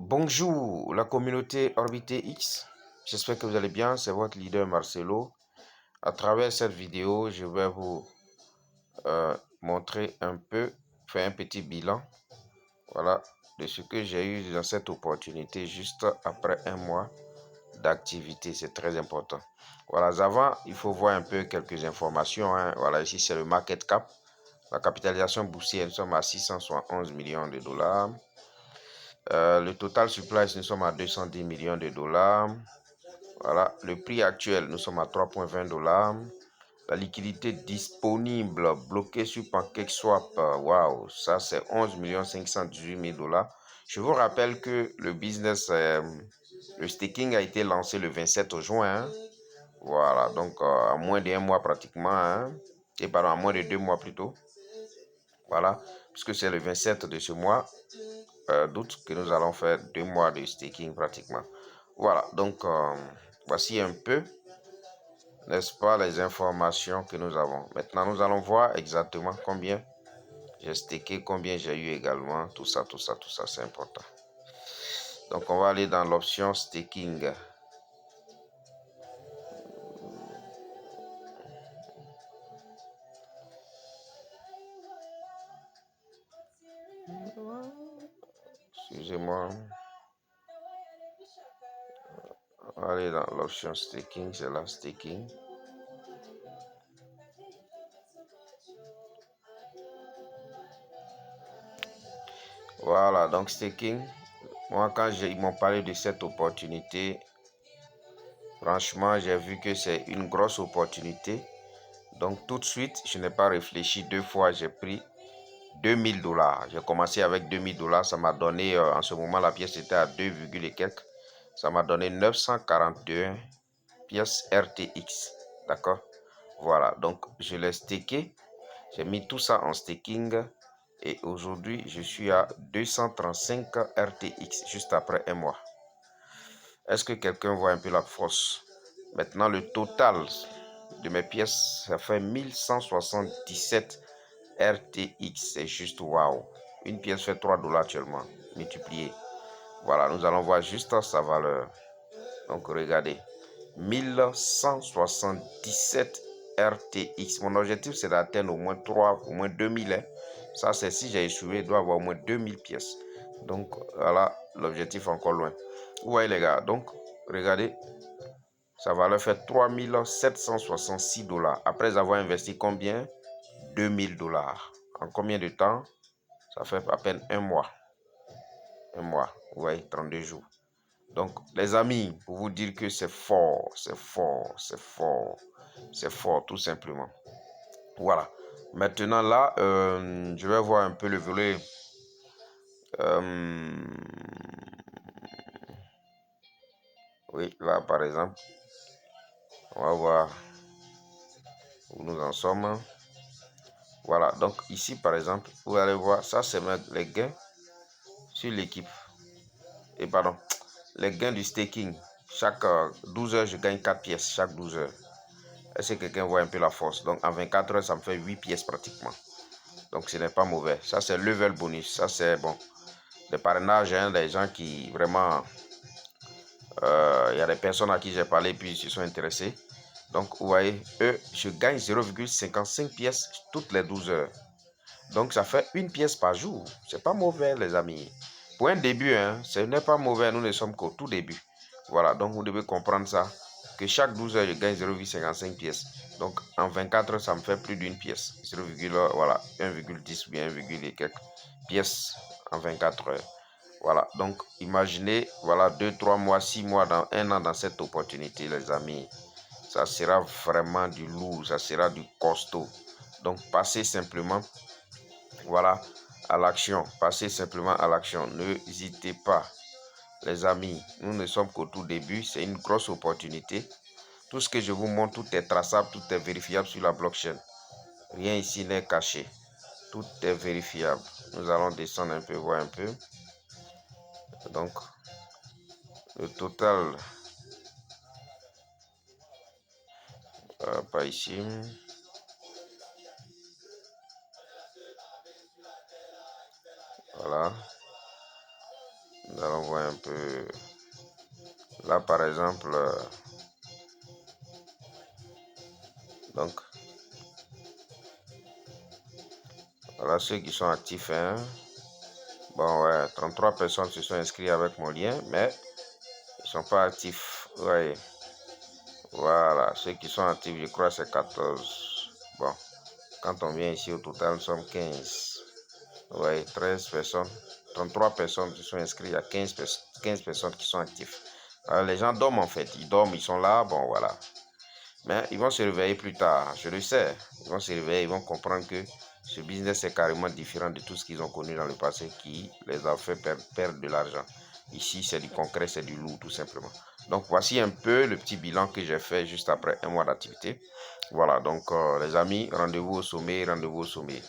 Bonjour la communauté Orbité X, j'espère que vous allez bien, c'est votre leader Marcelo. À travers cette vidéo, je vais vous montrer un peu, faire un petit bilan, voilà, de ce que j'ai eu dans cette opportunité juste après un mois d'activité, c'est très important. Voilà, avant, il faut voir un peu quelques informations, hein. Voilà, ici c'est le market cap, la capitalisation boursière, nous sommes à 671 millions de dollars. Le total supply, nous sommes à 210 millions de dollars. Voilà, le prix actuel, nous sommes à 3,20 dollars. La liquidité disponible bloquée sur PancakeSwap, waouh, ça c'est 11 518 000 dollars. Je vous rappelle que le business, le staking a été lancé le 27 juin. Hein. Voilà, donc à moins d'un mois pratiquement, hein, et pardon, à moins de 2 mois plutôt. Voilà, puisque c'est le 27 de ce mois d'août que nous allons faire 2 mois de staking pratiquement. Voilà, donc voici un peu, n'est-ce pas, les informations que nous avons. Maintenant, nous allons voir exactement combien j'ai stacké, combien j'ai eu également, tout ça, c'est important. Donc, on va aller dans l'option staking. Excusez-moi. On va aller dans l'option staking, c'est la staking. Voilà, donc staking. Moi, quand ils m'ont parlé de cette opportunité, franchement, j'ai vu que c'est une grosse opportunité. Donc, tout de suite, je n'ai pas réfléchi deux fois. J'ai pris 2000 dollars. J'ai commencé avec 2000 dollars. Ça m'a donné, en ce moment, la pièce était à 2, et quelques. Ça m'a donné 941 pièces RTX. D'accord? Voilà. Donc, je l'ai stacké. J'ai mis tout ça en staking. Et aujourd'hui, je suis à 235 RTX juste après un mois. Est-ce que quelqu'un voit un peu la force? Maintenant, le total de mes pièces, ça fait 1177 RTX. C'est juste waouh. Une pièce fait 3 dollars actuellement, multiplié. Voilà, nous allons voir juste sa valeur. Donc, regardez. 1177 RTX. Mon objectif, c'est d'atteindre au moins 3, au moins 2000. Hein. Ça, c'est si j'ai échoué, il doit avoir au moins 2000 pièces. Donc, voilà, l'objectif encore loin. Vous voyez, les gars. Donc, regardez. Sa valeur fait 3766 dollars. Après avoir investi combien? 2000 dollars. En combien de temps? Ça fait à peine un mois. Un mois. Vous voyez, 32 jours. Donc, les amis, pour vous dire que c'est fort, c'est fort, c'est fort, c'est fort, tout simplement. Voilà. Maintenant, là, je vais voir un peu le volet. Oui, là, par exemple, on va voir où nous en sommes. Voilà. Donc, ici, par exemple, vous allez voir, ça, c'est les gains sur l'équipe. Et pardon, les gains du staking. Chaque 12 heures, je gagne 4 pièces chaque 12 heures. Est-ce que quelqu'un voit un peu la force? Donc, en 24 heures, ça me fait 8 pièces pratiquement. Donc, ce n'est pas mauvais. Ça, c'est level bonus. Ça, c'est bon. Des parrainages, hein, des gens qui vraiment... Il y a des personnes à qui j'ai parlé puis ils se sont intéressés. Donc, vous voyez, eux, je gagne 0,55 pièces toutes les 12 heures. Donc, ça fait une pièce par jour. C'est pas mauvais, les amis. Pour un début, hein, ce n'est pas mauvais. Nous ne sommes qu'au tout début. Voilà, donc vous devez comprendre ça. Que chaque 12 heures, je gagne 0,55 pièces. Donc, en 24 heures, ça me fait plus d'une pièce. 0, voilà, 1,10 ou bien 1, et quelques pièces en 24 heures. Voilà, donc imaginez, voilà, 2, 3 mois, 6 mois, dans un an dans cette opportunité, les amis. Ça sera vraiment du lourd, ça sera du costaud. Donc, passez simplement, voilà, à l'action. Passez simplement à l'action. N'hésitez pas, les amis. Nous ne sommes qu'au tout début. C'est une grosse opportunité. Tout ce que je vous montre, tout est traçable, tout est vérifiable sur la blockchain. Rien ici n'est caché. Tout est vérifiable. Nous allons descendre un peu, voir un peu. Donc, le total, pas ici. Voilà. allons voir un peu. Là, par exemple, donc, voilà ceux qui sont actifs. Hein. Bon, ouais, 33 personnes se sont inscrites avec mon lien, mais ils ne sont pas actifs. Ouais. Voilà, ceux qui sont actifs, je crois, c'est 14. Bon, quand on vient ici, au total, nous sommes 15. Ouais, 13 personnes, 33 personnes se sont inscrites, il y a 15 personnes qui sont actives. Alors, les gens dorment en fait, ils dorment, ils sont là, bon voilà. Mais ils vont se réveiller plus tard, je le sais. Ils vont se réveiller, ils vont comprendre que ce business est carrément différent de tout ce qu'ils ont connu dans le passé qui les a fait perdre de l'argent. Ici, c'est du concret, c'est du lourd, tout simplement. Donc, voici un peu le petit bilan que j'ai fait juste après un mois d'activité. Voilà, donc les amis, rendez-vous au sommet, rendez-vous au sommet.